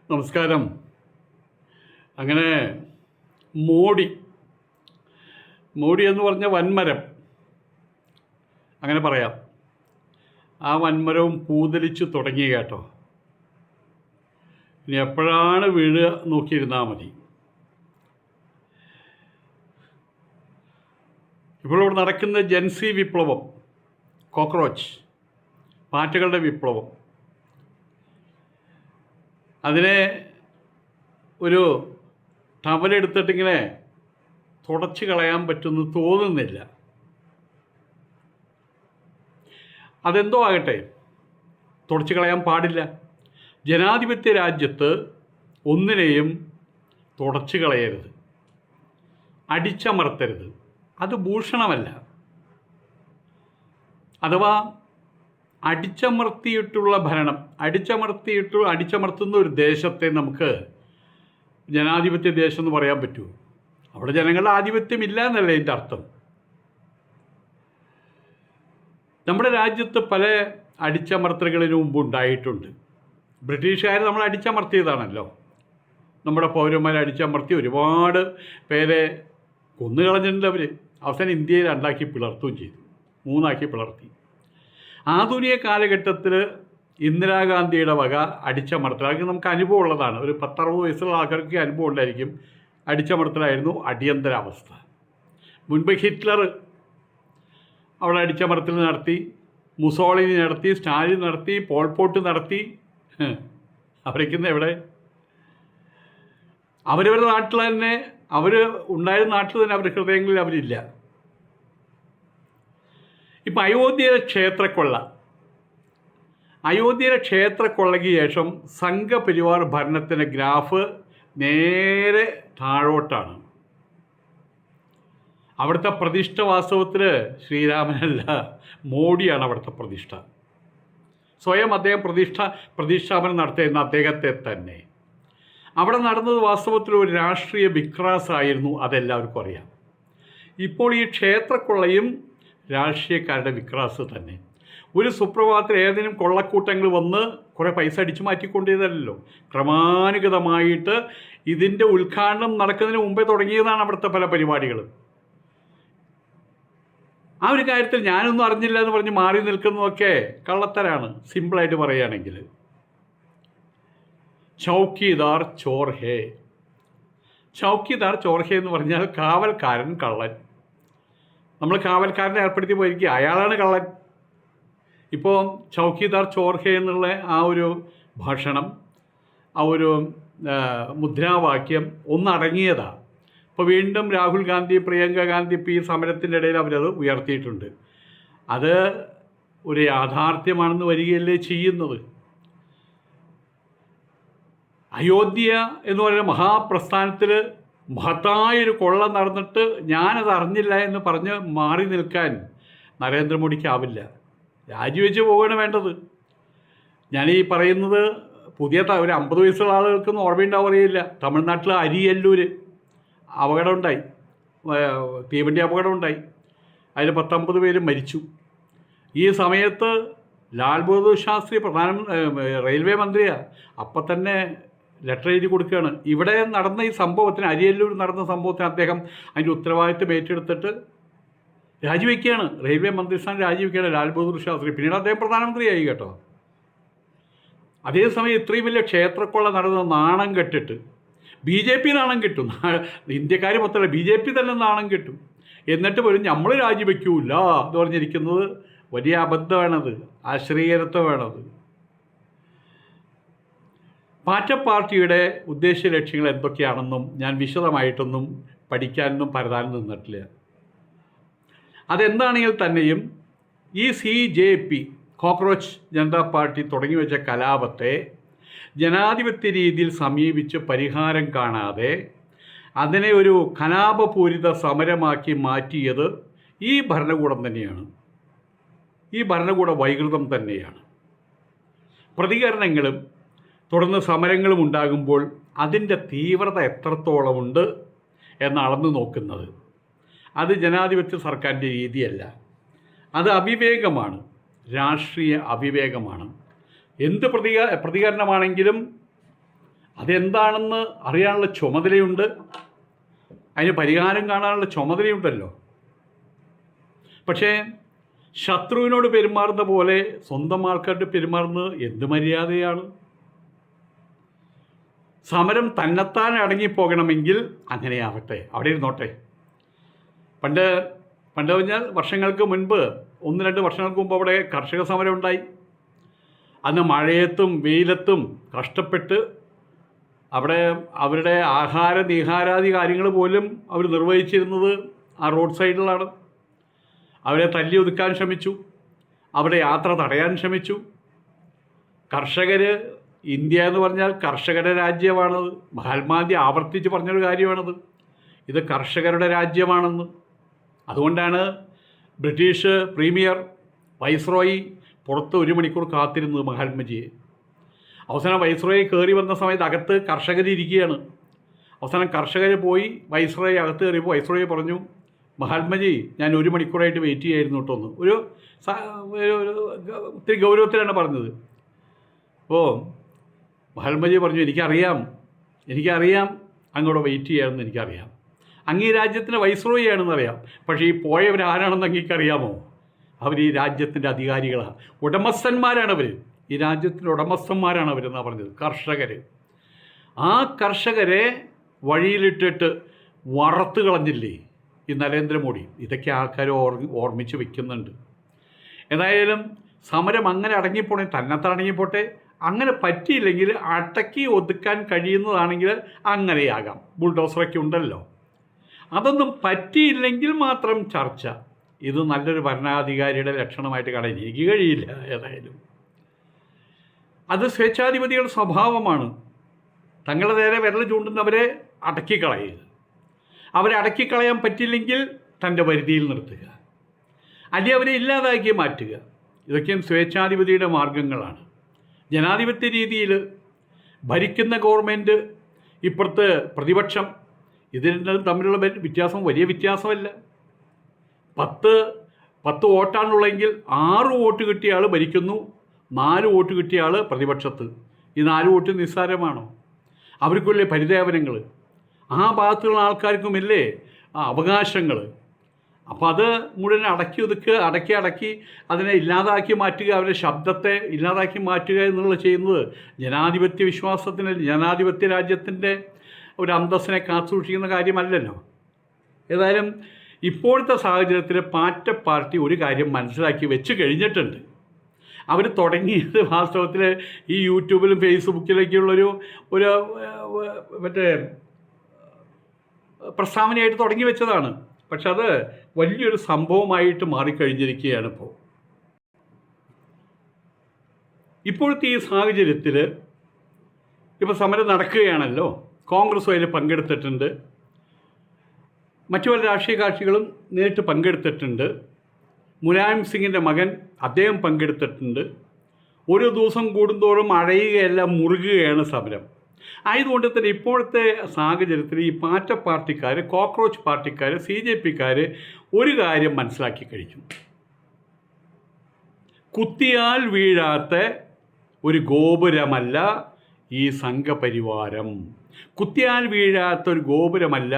നമസ്കാരം. അങ്ങനെ മോടി മോടി എന്ന് പറഞ്ഞ വൻമരം, അങ്ങനെ പറയാം. ആ വൻമരവും പൂതലിച്ച് തുടങ്ങി കേട്ടോ. ഇനി എപ്പോഴാണ് വീഴുക നോക്കിയിരുന്നാൽ മതി. ഇപ്പോൾ ഇവിടെ നടക്കുന്ന ജൻസി വിപ്ലവം, കോക്രോച്ച് പാറ്റകളുടെ വിപ്ലവം, അതിനെ ഒരു ടവലെടുത്തിട്ടിങ്ങനെ തുടച്ച് കളയാൻ പറ്റുമെന്ന് തോന്നുന്നില്ല. അതെന്തോ ആകട്ടെ, തുടച്ച് കളയാൻ പാടില്ല. ജനാധിപത്യ രാജ്യത്ത് ഒന്നിനെയും തുടച്ച് കളയരുത്, അടിച്ചമർത്തരുത്. അത് ഭൂഷണമല്ല. അഥവാ അടിച്ചമർത്തിയിട്ടുള്ള ഭരണം, അടിച്ചമർത്തുന്ന ഒരു ദേശത്തെ നമുക്ക് ജനാധിപത്യ ദേശം എന്ന് പറയാൻ പറ്റുമോ? അവിടെ ജനങ്ങളുടെ ആധിപത്യം ഇല്ല എന്നല്ലേ ഇതിൻ്റെ അർത്ഥം. നമ്മുടെ രാജ്യത്ത് പല അടിച്ചമർത്തലുകളിന് മുമ്പ് ഉണ്ടായിട്ടുണ്ട്. ബ്രിട്ടീഷുകാർ നമ്മൾ അടിച്ചമർത്തിയതാണല്ലോ. നമ്മുടെ പൗരന്മാരെ അടിച്ചമർത്തി ഒരുപാട് പേരെ കൊന്നുകളഞ്ഞിട്ടുണ്ട് അവർ. അവസാനം ഇന്ത്യയെ രണ്ടാക്കി പിളർത്തുകയും ചെയ്തു, മൂന്നാക്കി പിളർത്തി. ആധുനിക കാലഘട്ടത്തിൽ ഇന്ദിരാഗാന്ധിയുടെ വക അടിച്ചമർത്തൽ, അതൊക്കെ നമുക്ക് അനുഭവം ഉള്ളതാണ്. ഒരു 10-60 വയസ്സുള്ള ആൾക്കാർക്ക് അനുഭവം ഉണ്ടായിരിക്കും. അടിച്ചമർത്തലായിരുന്നു അടിയന്തരാവസ്ഥ. മുൻപ് ഹിറ്റ്ലർ അവിടെ അടിച്ചമർത്തൽ നടത്തി, മുസോളിനി നടത്തി, സ്റ്റാലിൻ നടത്തി, പോൾപോട്ട് നടത്തി. അവരേക്കുന്ന എവിടെ? അവരവരുടെ നാട്ടിൽ തന്നെ, അവർ ഉണ്ടായിരുന്ന നാട്ടിൽ തന്നെ അവരുടെ ഹൃദയങ്ങളിൽ അവരില്ല. ഇപ്പം അയോധ്യയിലെ ക്ഷേത്രക്കൊള്ളയ്ക്ക് ശേഷം സംഘപരിവാർ ഭരണത്തിൻ്റെ ഗ്രാഫ് നേരെ താഴോട്ടാണ്. അവിടുത്തെ പ്രതിഷ്ഠ വാസ്തവത്തിൽ ശ്രീരാമനല്ല, മോഡിയാണ് അവിടുത്തെ പ്രതിഷ്ഠ. സ്വയം അദ്ദേഹം പ്രതിഷ്ഠാപനം നടത്തിയിരുന്ന അദ്ദേഹത്തെ തന്നെ. അവിടെ നടന്നത് വാസ്തവത്തിൽ ഒരു രാഷ്ട്രീയ വിക്രാസായിരുന്നു, അതെല്ലാവർക്കും അറിയാം. ഇപ്പോൾ ഈ ക്ഷേത്രക്കൊള്ളയും രാഷ്ട്രീയക്കാരുടെ വിക്രാസ് തന്നെ. ഒരു സുപ്രഭാതത്തിൽ ഏതെങ്കിലും കൊള്ളക്കൂട്ടങ്ങൾ വന്ന് കുറേ പൈസ അടിച്ചു മാറ്റിക്കൊണ്ടേതല്ലോ. ക്രമാനുഗതമായിട്ട് ഇതിൻ്റെ ഉദ്ഘാടനം നടക്കുന്നതിന് മുമ്പേ തുടങ്ങിയതാണ് അവിടുത്തെ പല പരിപാടികളും. ആ ഒരു കാര്യത്തിൽ ഞാനൊന്നും അറിഞ്ഞില്ല എന്ന് പറഞ്ഞ് മാറി നിൽക്കുന്നതൊക്കെ കള്ളത്തരാണ്, സിമ്പിളായിട്ട് പറയുകയാണെങ്കിൽ. ചൗക്കിദാർ ചോർ ഹേ എന്ന് പറഞ്ഞാൽ കാവൽക്കാരൻ കള്ളൻ. നമ്മൾ കാവൽക്കാരനെ ഏർപ്പെടുത്തി പോയിരിക്കുക, അയാളാണ് കള്ളൻ. ഇപ്പോൾ ചൗക്കിദാർ ചോർ ഹേ എന്നുള്ള ആ ഒരു ഭാഷണം, ആ ഒരു മുദ്രാവാക്യം ഒന്നടങ്ങിയതാണ്. ഇപ്പോൾ വീണ്ടും രാഹുൽ ഗാന്ധി, പ്രിയങ്ക ഗാന്ധി ഇപ്പോൾ ഈ സമരത്തിൻ്റെ ഇടയിൽ അവരത് ഉയർത്തിയിട്ടുണ്ട്. അത് ഒരു യാഥാർത്ഥ്യമാണെന്ന് വരികയല്ലേ ചെയ്യുന്നത്. അയോധ്യ എന്ന് പറയുന്ന മഹാപ്രസ്ഥാനത്തിൽ മഹത്തായൊരു കൊള്ള നടന്നിട്ട് ഞാനത് അറിഞ്ഞില്ല എന്ന് പറഞ്ഞ് മാറി നിൽക്കാൻ നരേന്ദ്രമോദിക്കാവില്ല. രാജിവെച്ച് പോവുകയാണ് വേണ്ടത്. ഞാനീ പറയുന്നത് പുതിയ ഒരു 50 വയസ്സുള്ള ആളുകൾക്കൊന്നും ഓർമ്മയുണ്ടാവും അറിയില്ല. തമിഴ്നാട്ടിൽ അരിയല്ലൂർ അപകടമുണ്ടായി, തീവണ്ടി അപകടമുണ്ടായി. അതിൽ 19 പേര് മരിച്ചു. ഈ സമയത്ത് ലാൽ ബഹദൂർ ശാസ്ത്രി റെയിൽവേ മന്ത്രിയാണ്. അപ്പം തന്നെ ലെറ്റർ എഴുതി കൊടുക്കുകയാണ്. ഇവിടെ നടന്ന ഈ സംഭവത്തിന്, അരിയല്ലൂർ നടന്ന സംഭവത്തിന് അദ്ദേഹം അതിൻ്റെ ഉത്തരവാദിത്വം ഏറ്റെടുത്തിട്ട് രാജിവെക്കുകയാണ്. റെയിൽവേ മന്ത്രിസ്ഥാനം രാജിവെക്കുകയാണ് ലാൽ ബഹദൂർ ശാസ്ത്രി. പിന്നീട് അദ്ദേഹം പ്രധാനമന്ത്രിയായി കേട്ടോ. അതേസമയം ഇത്രയും വലിയ ക്ഷേത്രക്കൊള്ള നടന്ന നാണം കെട്ടിട്ട് BJP നാണം കിട്ടും. ഇന്ത്യക്കാർ മൊത്തമല്ല, BJP തന്നെ നാണം കിട്ടും. എന്നിട്ട് പോലും നമ്മൾ രാജിവെക്കൂല എന്ന് പറഞ്ഞിരിക്കുന്നത് വലിയ അബദ്ധമാണത്, അശ്രീകരത്വമാണത്. പാറ്റ പാർട്ടിയുടെ ഉദ്ദേശ ലക്ഷ്യങ്ങൾ എന്തൊക്കെയാണെന്നും ഞാൻ വിശദമായിട്ടൊന്നും പഠിക്കാനൊന്നും പരതാനും നിന്നിട്ടില്ല. അതെന്താണെങ്കിൽ തന്നെയും ഈ CJP, കോക്രോച്ച് ജനതാ പാർട്ടി തുടങ്ങി വെച്ച കലാപത്തെ ജനാധിപത്യ രീതിയിൽ സമീപിച്ച് പരിഹാരം കാണാതെ അതിനെ ഒരു കലാപപൂരിത സമരമാക്കി മാറ്റിയത് ഈ ഭരണകൂടം തന്നെയാണ്. ഈ ഭരണകൂട വൈകൃതം തന്നെയാണ്. പ്രതികരണങ്ങളും തുടർന്ന് സമരങ്ങളും ഉണ്ടാകുമ്പോൾ അതിൻ്റെ തീവ്രത എത്രത്തോളമുണ്ട് എന്ന് അളന്നു നോക്കുന്നത് അത് ജനാധിപത്യ സർക്കാരിൻ്റെ രീതിയല്ല. അത് അവിവേകമാണ്, രാഷ്ട്രീയ അവിവേകമാണ്. എന്ത് പ്രതികരണമാണെങ്കിലും അതെന്താണെന്ന് അറിയാനുള്ള ചുമതലയുണ്ട്, അതിന് പരിഹാരം കാണാനുള്ള ചുമതലയുണ്ടല്ലോ. പക്ഷേ ശത്രുവിനോട് പെരുമാറുന്ന പോലെ സ്വന്തം ആൾക്കാരോട് പെരുമാറുന്നത് എന്ത് മര്യാദയാണ്? സമരം തന്നെത്താൻ അടങ്ങിപ്പോകണമെങ്കിൽ അങ്ങനെയാവട്ടെ, അവിടെ ഇരുന്നോട്ടെ. പണ്ട് പറഞ്ഞാൽ വർഷങ്ങൾക്ക് മുൻപ്, 1-2 വർഷങ്ങൾക്ക് മുമ്പ് അവിടെ കർഷക സമരം ഉണ്ടായി. അന്ന് മഴയത്തും വെയിലത്തും കഷ്ടപ്പെട്ട് അവിടെ അവരുടെ ആഹാര നീഹാരാദി കാര്യങ്ങൾ പോലും അവർ നിർവഹിച്ചിരുന്നത് ആ റോഡ് സൈഡിലാണ്. അവരെ തല്ലി ഒതുക്കാൻ ശ്രമിച്ചു, അവിടെ യാത്ര തടയാൻ ശ്രമിച്ചു. കർഷകർ, ഇന്ത്യ എന്ന് പറഞ്ഞാൽ കർഷകരുടെ രാജ്യമാണത്. മഹാത്മാഗാന്ധി ആവർത്തിച്ച് പറഞ്ഞൊരു കാര്യമാണത്, ഇത് കർഷകരുടെ രാജ്യമാണെന്ന്. അതുകൊണ്ടാണ് ബ്രിട്ടീഷ് പ്രീമിയർ വൈസ്രോയി പുറത്ത് 1 മണിക്കൂർ കാത്തിരുന്നത് മഹാത്മജിയെ. അവസാനം വൈസ്രോയി കയറി വന്ന സമയത്ത് അകത്ത് കർഷകരിരിക്കുകയാണ്. അവസാനം കർഷകർ പോയി വൈസ്രോയി അകത്ത് കയറിയപ്പോൾ വൈസ്രോയി പറഞ്ഞു, മഹാത്മജി ഞാൻ 1 മണിക്കൂറായിട്ട് വെയിറ്റ് ചെയ്യായിരുന്നു കേട്ടോ. ഒരു ഒത്തിരി ഗൗരവത്തിലാണ് പറഞ്ഞത്. അപ്പോൾ മഹാത്മജി പറഞ്ഞു, എനിക്കറിയാം അങ്ങോട്ട് വെയിറ്റ് ചെയ്യാമെന്ന് എനിക്കറിയാം. അങ്ങ് ഈ രാജ്യത്തിൻ്റെ വൈസ്രോയിയാണെന്നറിയാം. പക്ഷേ ഈ പോയവരാരാണെന്ന് അങ്ങേക്കറിയാമോ? അവർ ഈ രാജ്യത്തിൻ്റെ അധികാരികളാണ്, ഉടമസ്ഥന്മാരാണവർ, ഈ രാജ്യത്തിൻ്റെ ഉടമസ്ഥന്മാരാണ് അവരെന്നാണ് പറഞ്ഞത്. കർഷകർ, ആ കർഷകരെ വഴിയിലിട്ടിട്ട് വറുത്ത് കളഞ്ഞില്ലേ ഈ നരേന്ദ്രമോദി. ഇതൊക്കെ ആൾക്കാർ ഓർമ്മിച്ച് വയ്ക്കുന്നുണ്ട്. ഏതായാലും സമരം അങ്ങനെ അടങ്ങിപ്പോണേ തന്നെത്താൻ അടങ്ങിപ്പോട്ടെ. അങ്ങനെ പറ്റിയില്ലെങ്കിൽ അടക്കി ഒതുക്കാൻ കഴിയുന്നതാണെങ്കിൽ അങ്ങനെയാകാം, ബുൾഡോസറൊക്കെ ഉണ്ടല്ലോ. അതൊന്നും പറ്റിയില്ലെങ്കിൽ മാത്രം ചർച്ച. ഇത് നല്ലൊരു ഭരണാധികാരിയുടെ ലക്ഷണമായിട്ട് കാണാൻ എനിക്ക് കഴിയില്ല. ഏതായാലും അത് സ്വേച്ഛാധിപതികളുടെ സ്വഭാവമാണ്. തങ്ങളുടെ നേരെ വിരൽ ചൂണ്ടുന്നവരെ അടക്കിക്കളയുക, അവരെ അടക്കിക്കളയാൻ പറ്റില്ലെങ്കിൽ തൻ്റെ പരിധിയിൽ നിർത്തുക, അല്ലെങ്കിൽ അവരെ ഇല്ലാതാക്കി മാറ്റുക. ഇതൊക്കെയും സ്വേച്ഛാധിപതിയുടെ മാർഗങ്ങളാണ്. ജനാധിപത്യ രീതിയിൽ ഭരിക്കുന്ന ഗവൺമെൻറ്, ഇപ്പുറത്ത് പ്രതിപക്ഷം, ഇതിന് തമ്മിലുള്ള വ്യത്യാസം വലിയ വ്യത്യാസമല്ല. 10 വോട്ടാണുള്ളെങ്കിൽ 6 വോട്ട് കിട്ടിയ ആൾ ഭരിക്കുന്നു, 4 വോട്ട് കിട്ടിയ ആൾ പ്രതിപക്ഷത്ത്. ഈ 4 വോട്ട് നിസ്സാരമാണോ? അവർക്കുമില്ലേ പരിദേവനങ്ങൾ, ആ ഭാഗത്തുള്ള ആൾക്കാർക്കുമില്ലേ അവകാശങ്ങൾ. അപ്പോൾ അത് മുഴുവൻ അടക്കി ഒതുക്കുക, അടക്കി അതിനെ ഇല്ലാതാക്കി മാറ്റുക, അവരുടെ ശബ്ദത്തെ ഇല്ലാതാക്കി മാറ്റുക എന്നുള്ളത് ചെയ്യുന്നത് ജനാധിപത്യ വിശ്വാസത്തിന്, ജനാധിപത്യ രാജ്യത്തിൻ്റെ ഒരു അന്തസ്സിനെ കാത്തുസൂക്ഷിക്കുന്ന കാര്യമല്ലല്ലോ. ഏതായാലും ഇപ്പോഴത്തെ സാഹചര്യത്തിൽ പാർട്ടി പാർട്ടി ഒരു കാര്യം മനസ്സിലാക്കി വെച്ച് കഴിഞ്ഞിട്ടുണ്ട്. അവർ തുടങ്ങിയത് വാസ്തവത്തിൽ ഈ യൂട്യൂബിലും ഫേസ്ബുക്കിലൊക്കെയുള്ളൊരു മറ്റേ പ്രസ്താവനയായിട്ട് തുടങ്ങി വെച്ചതാണ്. പക്ഷെ അത് വലിയൊരു സംഭവമായിട്ട് മാറിക്കഴിഞ്ഞിരിക്കുകയാണ്. ഇപ്പോഴത്തെ ഈ സാഹചര്യത്തിൽ ഇപ്പോൾ സമരം നടക്കുകയാണല്ലോ. കോൺഗ്രസ് അതിൽ പങ്കെടുത്തിട്ടുണ്ട്, മറ്റു പല രാഷ്ട്രീയ കക്ഷികളും നേരിട്ട് പങ്കെടുത്തിട്ടുണ്ട്. മുലായം സിംഗിൻ്റെ മകൻ അദ്ദേഹം പങ്കെടുത്തിട്ടുണ്ട്. ഓരോ ദിവസം കൂടുന്തോറും അഴയുകയല്ല, മുറുകുകയാണ് സമരം. ആയതുകൊണ്ട് തന്നെ ഇപ്പോഴത്തെ സാഹചര്യത്തിൽ ഈ പാറ്റ പാർട്ടിക്കാർ, കോക്രോച്ച് പാർട്ടിക്കാർ, CJPക്കാർ ഒരു കാര്യം മനസ്സിലാക്കി കഴിഞ്ഞു. കുത്തിയാൽ വീഴാത്ത ഒരു ഗോപുരമല്ല ഈ സംഘപരിവാരം, കുത്തിയാൽ വീഴാത്ത ഒരു ഗോപുരമല്ല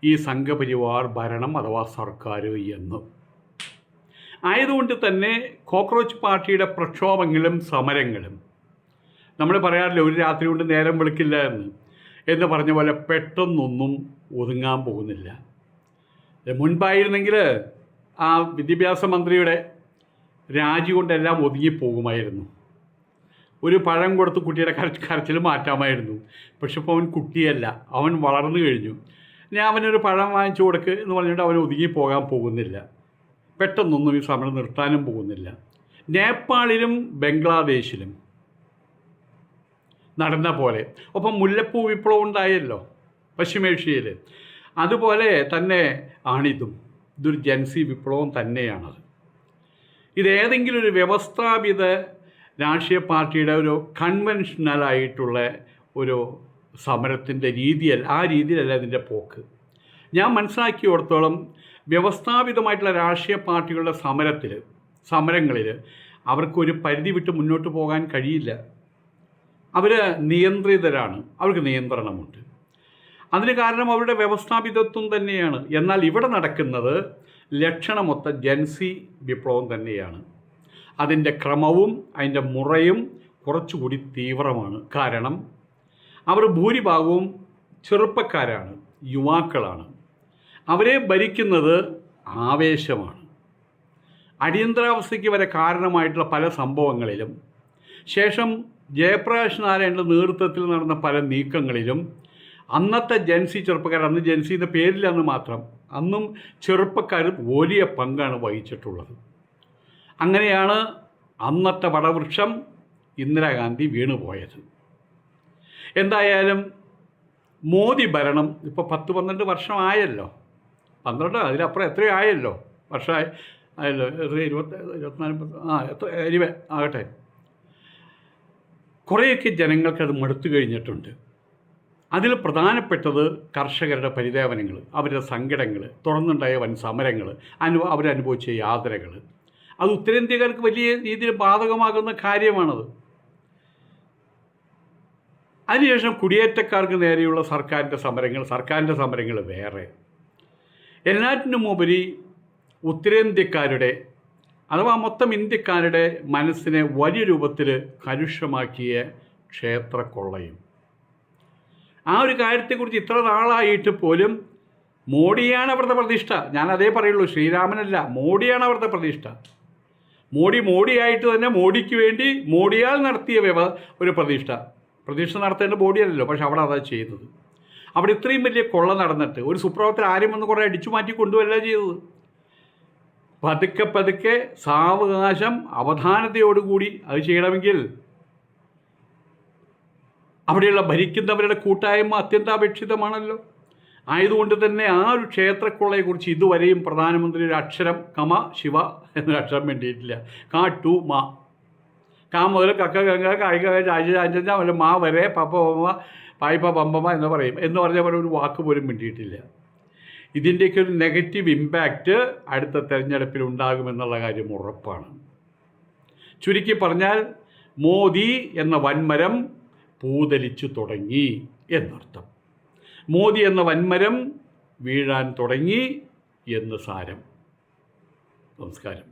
ഈ സംഘപരിവാർ ഭരണം അഥവാ സർക്കാർ എന്ന്. ആയതുകൊണ്ട് തന്നെ കോക്രോച്ച് പാർട്ടിയുടെ പ്രക്ഷോഭങ്ങളും സമരങ്ങളും, നമ്മൾ പറയാറില്ല ഒരു രാത്രി കൊണ്ട് നേരം വെളുക്കില്ല എന്ന് പറഞ്ഞ പോലെ പെട്ടെന്നൊന്നും ഒതുങ്ങാൻ പോകുന്നില്ല. മുൻപായിരുന്നെങ്കിൽ ആ വിദ്യാഭ്യാസ മന്ത്രിയുടെ രാജി കൊണ്ടെല്ലാം ഒതുങ്ങിപ്പോകുമായിരുന്നു. ഒരു പഴം കൊടുത്ത് കുട്ടിയുടെ കരച്ചിൽ മാറ്റാമായിരുന്നു. പക്ഷെ ഇപ്പോൾ അവൻ കുട്ടിയല്ല, അവൻ വളർന്നു കഴിഞ്ഞു. ഞാൻ അവനൊരു പഴം വാങ്ങിച്ചു കൊടുക്കുക എന്ന് പറഞ്ഞിട്ട് അവൻ ഒതുങ്ങിപ്പോകാൻ പോകുന്നില്ല. പെട്ടെന്നൊന്നും ഈ സമരം നിർത്താനും പോകുന്നില്ല. നേപ്പാളിലും ബംഗ്ലാദേശിലും നടന്ന പോലെ, ഒപ്പം മുല്ലപ്പൂ വിപ്ലവം ഉണ്ടായല്ലോ പശ്ചിമേഷ്യയിൽ, അതുപോലെ തന്നെ ആണിതും. ഇതൊരു ജൻസി വിപ്ലവം തന്നെയാണത്. ഇതേതെങ്കിലും ഒരു വ്യവസ്ഥാപിത രാഷ്ട്രീയ പാർട്ടിയുടെ ഒരു കൺവെൻഷനലായിട്ടുള്ള ഒരു സമരത്തിൻ്റെ രീതിയല്ല, ആ രീതിയിലല്ല ഇതിൻ്റെ പോക്ക്. ഞാൻ മനസ്സിലാക്കിയോടത്തോളം വ്യവസ്ഥാപിതമായിട്ടുള്ള രാഷ്ട്രീയ പാർട്ടികളുടെ സമരങ്ങളിൽ അവർക്കൊരു പരിധി വിട്ട് മുന്നോട്ട് പോകാൻ കഴിയില്ല. അവർ നിയന്ത്രിതരാണ്, അവർക്ക് നിയന്ത്രണമുണ്ട്. അതിന് കാരണം അവരുടെ വ്യവസ്ഥാപിതത്വം തന്നെയാണ്. എന്നാൽ ഇവിടെ നടക്കുന്നത് ലക്ഷണമൊത്ത ജൻസി വിപ്ലവം തന്നെയാണ്. അതിൻ്റെ ക്രമവും അതിൻ്റെ മുറയും കുറച്ചുകൂടി തീവ്രമാണ്. കാരണം അവർ ഭൂരിഭാഗവും ചെറുപ്പക്കാരാണ്, യുവാക്കളാണ്. അവരെ ഭരിക്കുന്നത് ആവേശമാണ്. അടിയന്തരാവസ്ഥയ്ക്ക് വരെ കാരണമായിട്ടുള്ള പല സംഭവങ്ങളിലും ശേഷം ജയപ്രകാശ് നാരായണൻ്റെ നേതൃത്വത്തിൽ നടന്ന പല നീക്കങ്ങളിലും അന്നത്തെ ജൻസി ചെറുപ്പക്കാർ, അന്ന് ജൻസി എന്ന പേരില്ലെന്ന് മാത്രം, അന്നും ചെറുപ്പക്കാർ വലിയ പങ്കാണ് വഹിച്ചിട്ടുള്ളത്. അങ്ങനെയാണ് അന്നത്തെ വടവൃക്ഷം ഇന്ദിരാഗാന്ധി വീണുപോയത്. എന്തായാലും മോദി ഭരണം ഇപ്പോൾ 10-12 വർഷമായല്ലോ, 12 അതിലപ്പുറം എത്രയോ ആയല്ലോ, വർഷമായി ആയല്ലോ, 24 ആകട്ടെ. കുറേയൊക്കെ ജനങ്ങൾക്കത് മടുത്തു കഴിഞ്ഞിട്ടുണ്ട്. അതിൽ പ്രധാനപ്പെട്ടത് കർഷകരുടെ പരിദേവനങ്ങൾ, അവരുടെ സങ്കടങ്ങൾ, തുടർന്നുണ്ടായ വൻ സമരങ്ങൾ, അവരനുഭവിച്ച യാതനകൾ, അത് ഉത്തരേന്ത്യക്കാർക്ക് വലിയ രീതിയിൽ ബാധകമാകുന്ന കാര്യമാണത്. അതിനുശേഷം കുടിയേറ്റക്കാർക്ക് നേരെയുള്ള സർക്കാരിൻ്റെ സമരങ്ങൾ വേറെ. എല്ലാറ്റിനുമുപരി ഉത്തരേന്ത്യക്കാരുടെ അഥവാ മൊത്തം ഇന്ത്യക്കാരുടെ മനസ്സിനെ വലിയ രൂപത്തിൽ കലുഷമാക്കിയ ക്ഷേത്രക്കൊള്ളയും. ആ ഒരു കാര്യത്തെക്കുറിച്ച് ഇത്ര നാളായിട്ട് പോലും മോഡിയാണ് അവരുടെ പ്രതിഷ്ഠ. ഞാൻ അതേ പറയുള്ളൂ, ശ്രീരാമനല്ല, മോഡിയാണ് അവരുടെ പ്രതിഷ്ഠ. മോഡിയായിട്ട് തന്നെ മോഡിക്ക് വേണ്ടി മോഡിയാൽ നടത്തിയ ഒരു പ്രതിഷ്ഠ നടത്തേണ്ട ബോഡിയല്ലല്ലോ, പക്ഷെ അവിടെ അതാ ചെയ്യുന്നത്. അവിടെ ഇത്രയും വലിയ കൊള്ള നടന്നിട്ട് ഒരു സുപ്രഭാതത്തിൽ ആരും വന്ന് കുറേ അടിച്ചു മാറ്റി കൊണ്ടുവരില്ല ചെയ്തത്. പതുക്കെ സാവകാശം അവധാനതയോടുകൂടി അത് ചെയ്യണമെങ്കിൽ അവിടെയുള്ള ഭരിക്കുന്നവരുടെ കൂട്ടായ്മ അത്യന്താപേക്ഷിതമാണല്ലോ. ആയതുകൊണ്ട് തന്നെ ആ ഒരു ക്ഷേത്രക്കൊള്ളയെക്കുറിച്ച് ഇതുവരെയും പ്രധാനമന്ത്രി ഒരു അക്ഷരം കമ ശിവ എന്നൊരു അക്ഷരം വേണ്ടിയിട്ടില്ല. ടു മാ, കാ മുതൽ കക്ക ഗംഗ കായിക ചാഞ്ച മുതൽ മാ വരെ പപ്പ പമ്മ പായ്പ പമ്പമ്മ എന്ന് പറഞ്ഞ പോലെ ഒരു വാക്ക് പോലും വേണ്ടിയിട്ടില്ല. ഇതിൻ്റെയൊക്കെ ഒരു നെഗറ്റീവ് ഇമ്പാക്റ്റ് അടുത്ത തെരഞ്ഞെടുപ്പിൽ ഉണ്ടാകുമെന്നുള്ള കാര്യം ഉറപ്പാണ്. ചുരുക്കി പറഞ്ഞാൽ മോദി എന്ന വൻമരം പൂതലിച്ചു തുടങ്ങി എന്നർത്ഥം. മോദി എന്ന വൻമരം വീഴാൻ തുടങ്ങി എന്ന് സാരം. നമസ്കാരം.